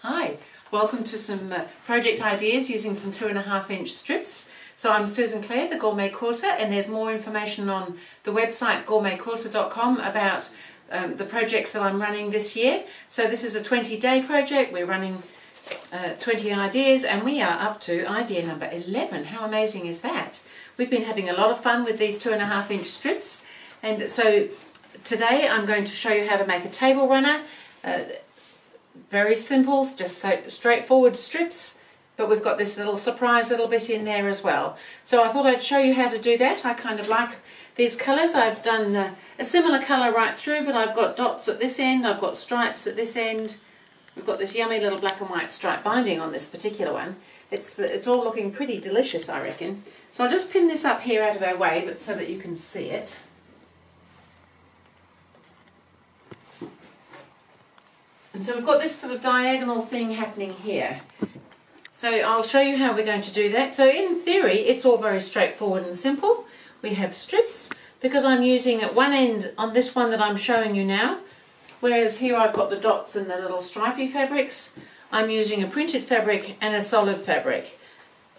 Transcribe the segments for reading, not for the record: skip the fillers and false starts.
Hi, welcome to some project ideas using some 2.5-inch strips. So I'm Susan Clare, the Gourmet Quilter, and there's more information on the website GourmetQuilter.com about the projects that I'm running this year. So this is a 20-day project. We're running 20 ideas and we are up to idea number 11. How amazing is that? We've been having a lot of fun with these 2.5-inch strips, and so today I'm going to show you how to make a table runner. Very simple, just so straightforward strips, but we've got this little surprise little bit in there as well. So I thought I'd show you how to do that. I kind of like these colours. I've done a similar colour right through, but I've got dots at this end, I've got stripes at this end. We've got this yummy little black and white stripe binding on this particular one. It's all looking pretty delicious, I reckon. So I'll just pin this up here out of our way, but so that you can see it. And so we've got this sort of diagonal thing happening here. So I'll show you how we're going to do that. So in theory, it's all very straightforward and simple. We have strips, because I'm using at one end on this one that I'm showing you now, whereas here I've got the dots and the little stripy fabrics. I'm using a printed fabric and a solid fabric.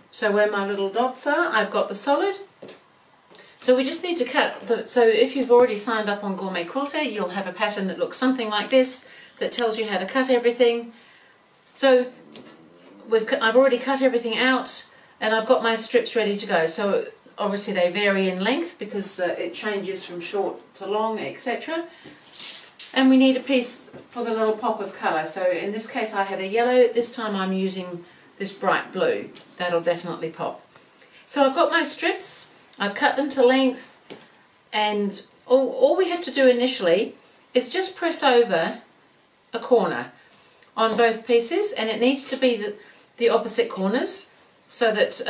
So where my little dots are, I've got the solid. So we just need to cut, so if you've already signed up on Gourmet Quilter, you'll have a pattern that looks something like this, that tells you how to cut everything. So I've already cut everything out and I've got my strips ready to go. So obviously they vary in length because it changes from short to long, etc. And we need a piece for the little pop of colour. So in this case I had a yellow, this time I'm using this bright blue. That'll definitely pop. So I've got my strips, I've cut them to length, and all we have to do initially is just press over a corner on both pieces, and it needs to be the opposite corners, so that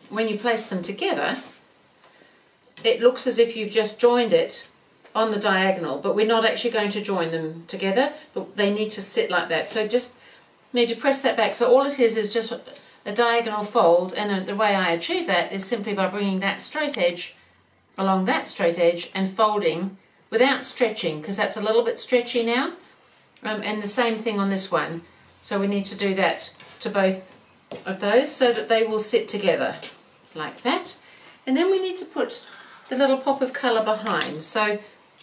when you place them together it looks as if you've just joined it on the diagonal, but we're not actually going to join them together, but they need to sit like that. So just need to press that back. So all it is just a diagonal fold, and the way I achieve that is simply by bringing that straight edge along that straight edge and folding without stretching, because that's a little bit stretchy now. And the same thing on this one. So we need to do that to both of those so that they will sit together like that. And then we need to put the little pop of colour behind. So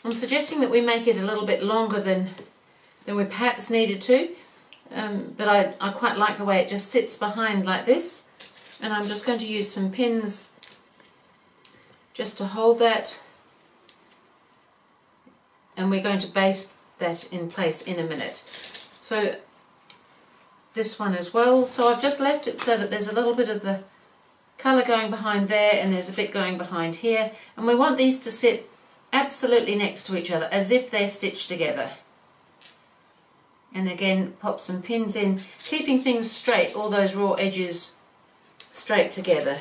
I'm suggesting that we make it a little bit longer than we perhaps needed to. But I quite like the way it just sits behind like this. And I'm just going to use some pins just to hold that. And we're going to baste that in place in a minute. So this one as well. So I've just left it so that there's a little bit of the colour going behind there and there's a bit going behind here, and we want these to sit absolutely next to each other as if they're stitched together. And again, pop some pins in, keeping things straight, all those raw edges straight together.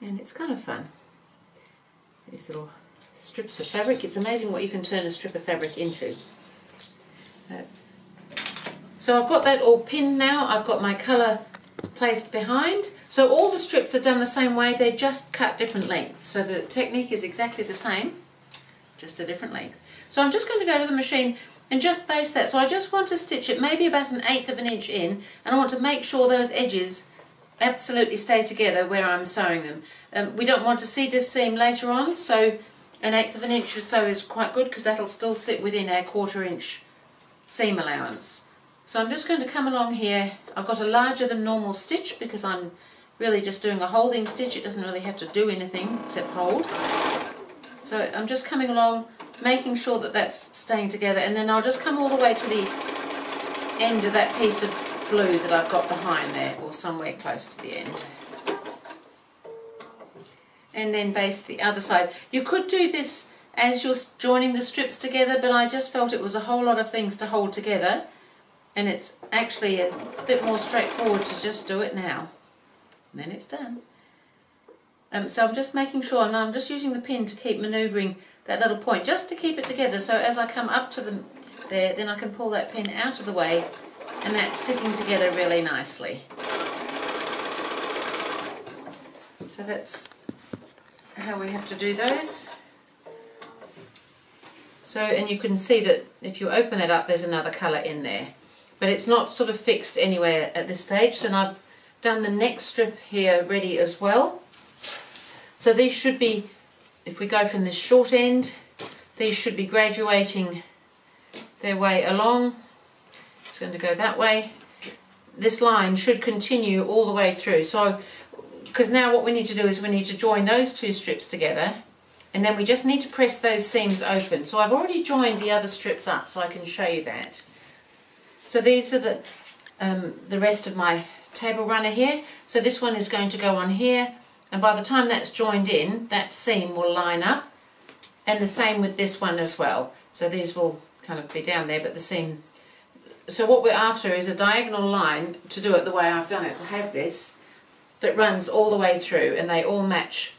And it's kind of fun. These little strips of fabric. It's amazing what you can turn a strip of fabric into. So I've got that all pinned now. I've got my colour placed behind. So all the strips are done the same way. They're just cut different lengths. So the technique is exactly the same, just a different length. So I'm just going to go to the machine and just baste that. So I just want to stitch it maybe about 1/8 of an inch in, and I want to make sure those edges absolutely stay together where I'm sewing them. We don't want to see this seam later on, so 1/8 of an inch or so is quite good, because that'll still sit within our 1/4 inch seam allowance. So I'm just going to come along here. I've got a larger than normal stitch because I'm really just doing a holding stitch. It doesn't really have to do anything except hold. So I'm just coming along, making sure that that's staying together, and then I'll just come all the way to the end of that piece of blue that I've got behind there, or somewhere close to the end. And then baste the other side. You could do this as you're joining the strips together, but I just felt it was a whole lot of things to hold together, and it's actually a bit more straightforward to just do it now. And then it's done. So I'm just making sure, and I'm just using the pin to keep manoeuvring that little point, just to keep it together, so as I come up to there, then I can pull that pin out of the way, and that's sitting together really nicely. So that's how we have to do those. So, and you can see that if you open that up, there's another colour in there. But it's not sort of fixed anywhere at this stage. So I've done the next strip here ready as well. So these should be, if we go from this short end, these should be graduating their way along. It's going to go that way. This line should continue all the way through. So, because now what we need to do is we need to join those two strips together, and then we just need to press those seams open. So I've already joined the other strips up, so I can show you that. So these are the rest of my table runner here. So this one is going to go on here, and by the time that's joined in, that seam will line up, and the same with this one as well. So these will kind of be down there, but the seam. So what we're after is a diagonal line to do it the way I've done it, to have this that runs all the way through and they all match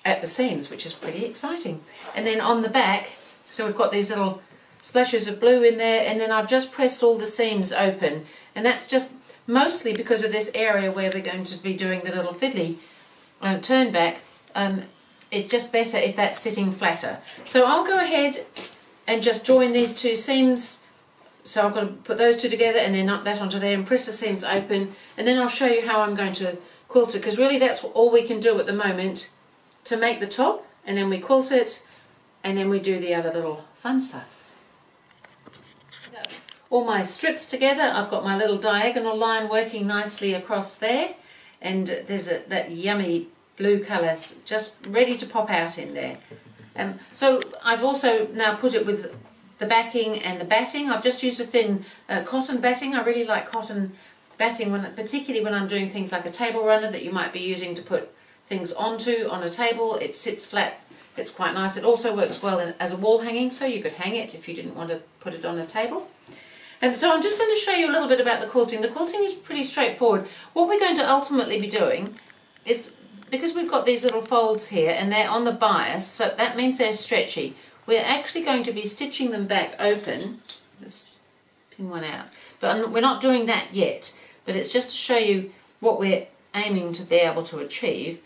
at the seams, which is pretty exciting. And then on the back, so we've got these little splashes of blue in there, and then I've just pressed all the seams open, and that's just mostly because of this area where we're going to be doing the little fiddly turn back. It's just better if that's sitting flatter. So I'll go ahead and just join these two seams. So I've got to put those two together and then that onto there and press the seams open, and then I'll show you how I'm going to quilt it, because really that's all we can do at the moment to make the top, and then we quilt it, and then we do the other little fun stuff. All my strips together, I've got my little diagonal line working nicely across there, and there's that yummy blue colour just ready to pop out in there. So I've also now put it with the backing and the batting. I've just used a thin cotton batting. I really like cotton batting, particularly when I'm doing things like a table runner that you might be using to put things onto on a table. It sits flat, it's quite nice. It also works well as a wall hanging, so you could hang it if you didn't want to put it on a table. So I'm just going to show you a little bit about the quilting. The quilting is pretty straightforward. What we're going to ultimately be doing is, because we've got these little folds here and they're on the bias, so that means they're stretchy, we're actually going to be stitching them back open. Just pin one out. But we're not doing that yet, but it's just to show you what we're aiming to be able to achieve.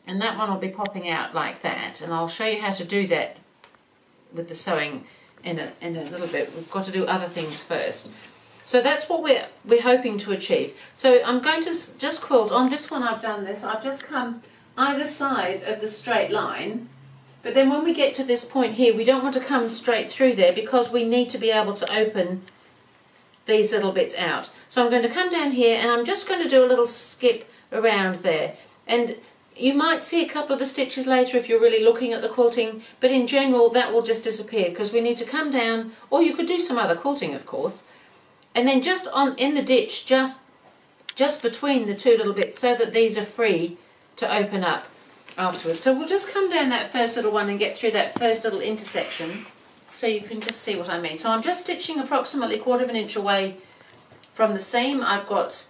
And that one will be popping out like that, and I'll show you how to do that with the sewing in a little bit. We've got to do other things first. So that's what we're hoping to achieve. So I'm going to just quilt. On this one I've done this. I've just come either side of the straight line, but then when we get to this point here, we don't want to come straight through there because we need to be able to open these little bits out. So I'm going to come down here and I'm just going to do a little skip around there. And you might see a couple of the stitches later if you're really looking at the quilting, but in general that will just disappear because we need to come down, or you could do some other quilting of course, and then just in the ditch, just between the two little bits, so that these are free to open up afterwards. So we'll just come down that first little one and get through that first little intersection so you can just see what I mean. So I'm just stitching approximately 1/4 inch away from the seam. I've got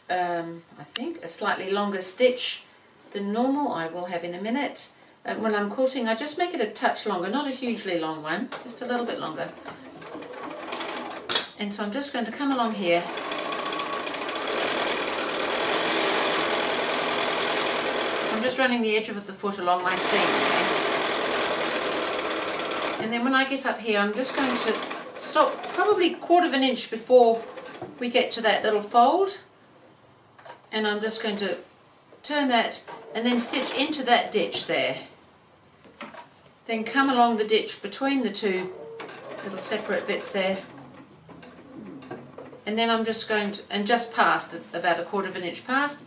I think a slightly longer stitch than normal. I will have in a minute. When I'm quilting, I just make it a touch longer, not a hugely long one, just a little bit longer. And so I'm just going to come along here. I'm just running the edge of the foot along my seam there. And then when I get up here, I'm just going to stop probably 1/4 inch before we get to that little fold. And I'm just going to turn that and then stitch into that ditch there. Then come along the ditch between the two little separate bits there. And then I'm just going to, and just past, about a 1/4 inch past,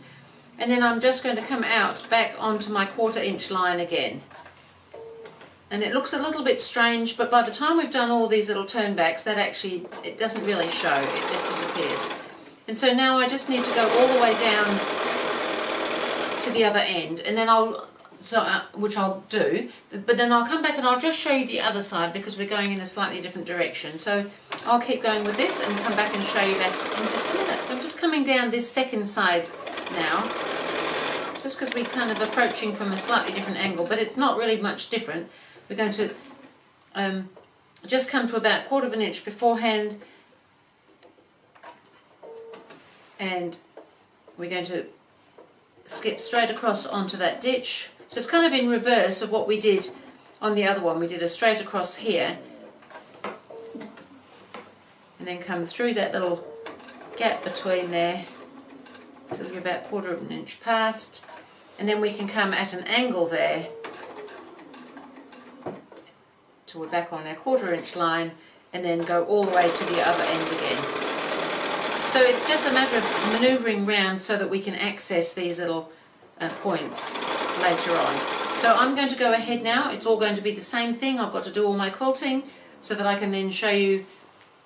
and then I'm just going to come out back onto my 1/4 inch line again. And it looks a little bit strange, but by the time we've done all these little turn backs, that actually, it doesn't really show, it just disappears. And so now I just need to go all the way down to the other end, and then which I'll do, but then I'll come back and I'll just show you the other side because we're going in a slightly different direction. So I'll keep going with this and come back and show you that in just a minute. So I'm just coming down this second side now, just because we're kind of approaching from a slightly different angle, but it's not really much different. We're going to just come to about 1/4 inch beforehand, and we're going to skip straight across onto that ditch. So it's kind of in reverse of what we did on the other one. We did a straight across here, then come through that little gap between there till you're about 1/4 of an inch past, and then we can come at an angle there till we're back on our 1/4 inch line, and then go all the way to the other end again. So it's just a matter of manoeuvring round so that we can access these little points later on. So I'm going to go ahead now. It's all going to be the same thing. I've got to do all my quilting so that I can then show you.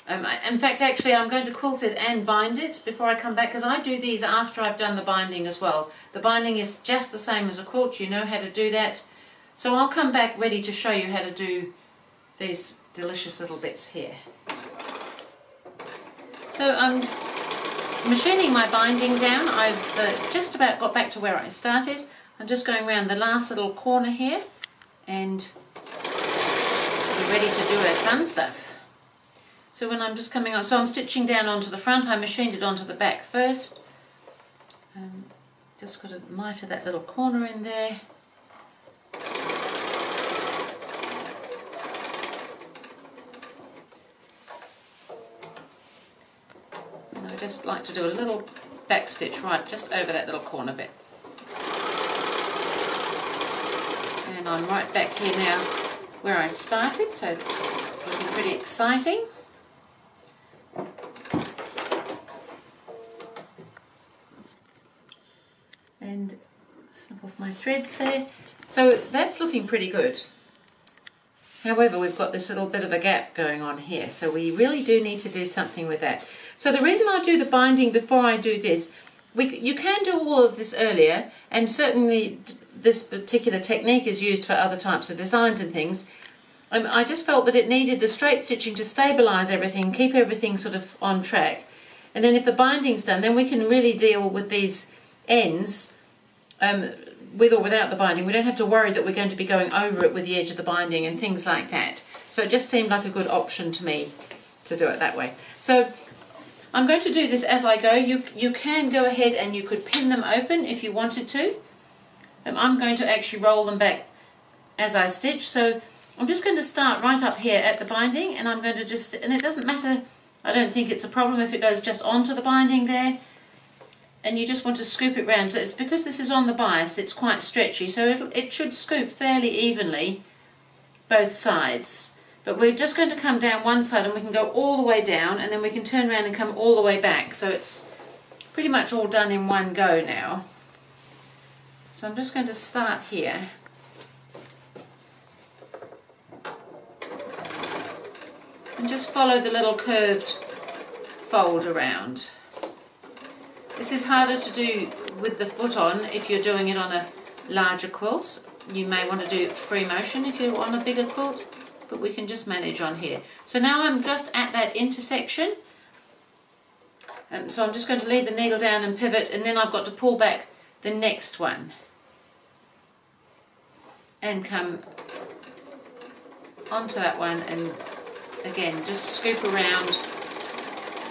In fact, actually, I'm going to quilt it and bind it before I come back, because I do these after I've done the binding as well. The binding is just the same as a quilt. You know how to do that. So I'll come back ready to show you how to do these delicious little bits here. So I'm machining my binding down. I've just about got back to where I started. I'm just going around the last little corner here and we're ready to do our fun stuff. So when I'm just coming on, so I'm stitching down onto the front, I machined it onto the back first. Just got to miter that little corner in there. And I just like to do a little back stitch right just over that little corner bit. And I'm right back here now where I started, so it's looking pretty exciting. And snip off my threads there. So that's looking pretty good. However, we've got this little bit of a gap going on here, so we really do need to do something with that. So the reason I do the binding before I do this, you can do all of this earlier, and certainly this particular technique is used for other types of designs and things. I just felt that it needed the straight stitching to stabilise everything, keep everything sort of on track. And then if the binding's done, then we can really deal with these ends with or without the binding. We don't have to worry that we're going to be going over it with the edge of the binding and things like that. So it just seemed like a good option to me to do it that way. So I'm going to do this as I go. You can go ahead and you could pin them open if you wanted to. I'm going to actually roll them back as I stitch. So I'm just going to start right up here at the binding, and I'm going to just, and it doesn't matter, I don't think it's a problem if it goes just onto the binding there. And you just want to scoop it round. So it's because this is on the bias, it's quite stretchy, so it should scoop fairly evenly both sides. But we're just going to come down one side and we can go all the way down, and then we can turn around and come all the way back. So it's pretty much all done in one go now. So I'm just going to start here. And just follow the little curved fold around. This is harder to do with the foot on if you're doing it on a larger quilt. You may want to do free motion if you're on a bigger quilt, but we can just manage on here. So now I'm just at that intersection. So I'm just going to leave the needle down and pivot, and then I've got to pull back the next one and come onto that one, and again just scoop around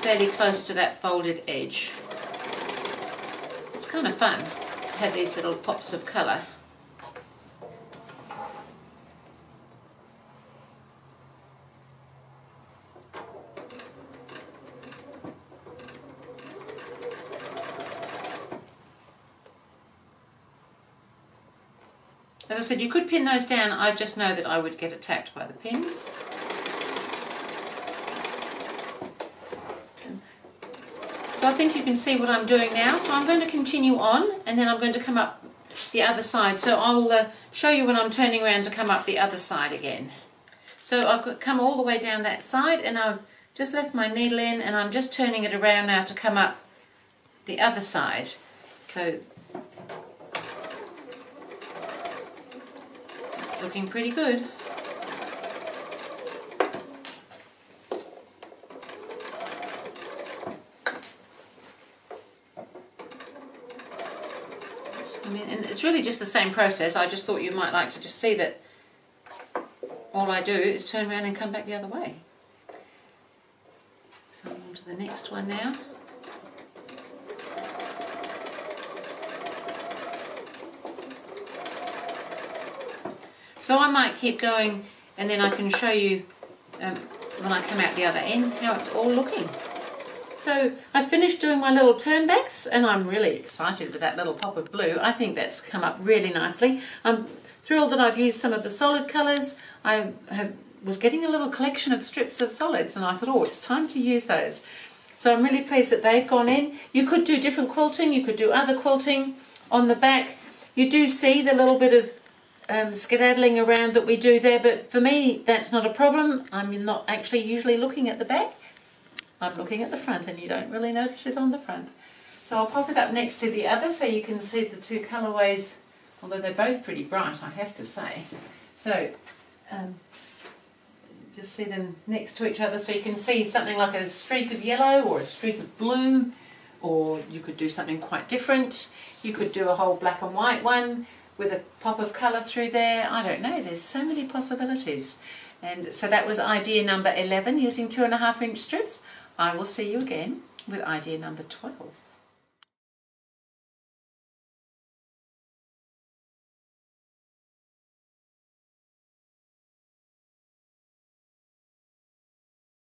fairly close to that folded edge. It's kind of fun to have these little pops of colour. As I said, you could pin those down. I just know that I would get attacked by the pins. So I think you can see what I'm doing now. So I'm going to continue on, and then I'm going to come up the other side. So I'll show you when I'm turning around to come up the other side again. So I've come all the way down that side, and I've just left my needle in, and I'm just turning it around now to come up the other side. So it's looking pretty good. And it's really just the same process. I just thought you might like to just see that all I do is turn around and come back the other way. So I'm on to the next one now. So I might keep going, and then I can show you when I come out the other end how it's all looking. So I finished doing my little turnbacks and I'm really excited with that little pop of blue. I think that's come up really nicely. I'm thrilled that I've used some of the solid colours. I was getting a little collection of strips of solids and I thought, oh, it's time to use those. So I'm really pleased that they've gone in. You could do different quilting, you could do other quilting on the back. You do see the little bit of skedaddling around that we do there, but for me that's not a problem. I'm not actually usually looking at the back. I'm looking at the front and you don't really notice it on the front. So I'll pop it up next to the other so you can see the two colourways, although they're both pretty bright, I have to say. So just see them next to each other so you can see something like a streak of yellow or a streak of blue, or you could do something quite different. You could do a whole black and white one with a pop of colour through there. I don't know, there's so many possibilities. And so that was idea number 11, using 2.5-inch strips. I will see you again with idea number 12.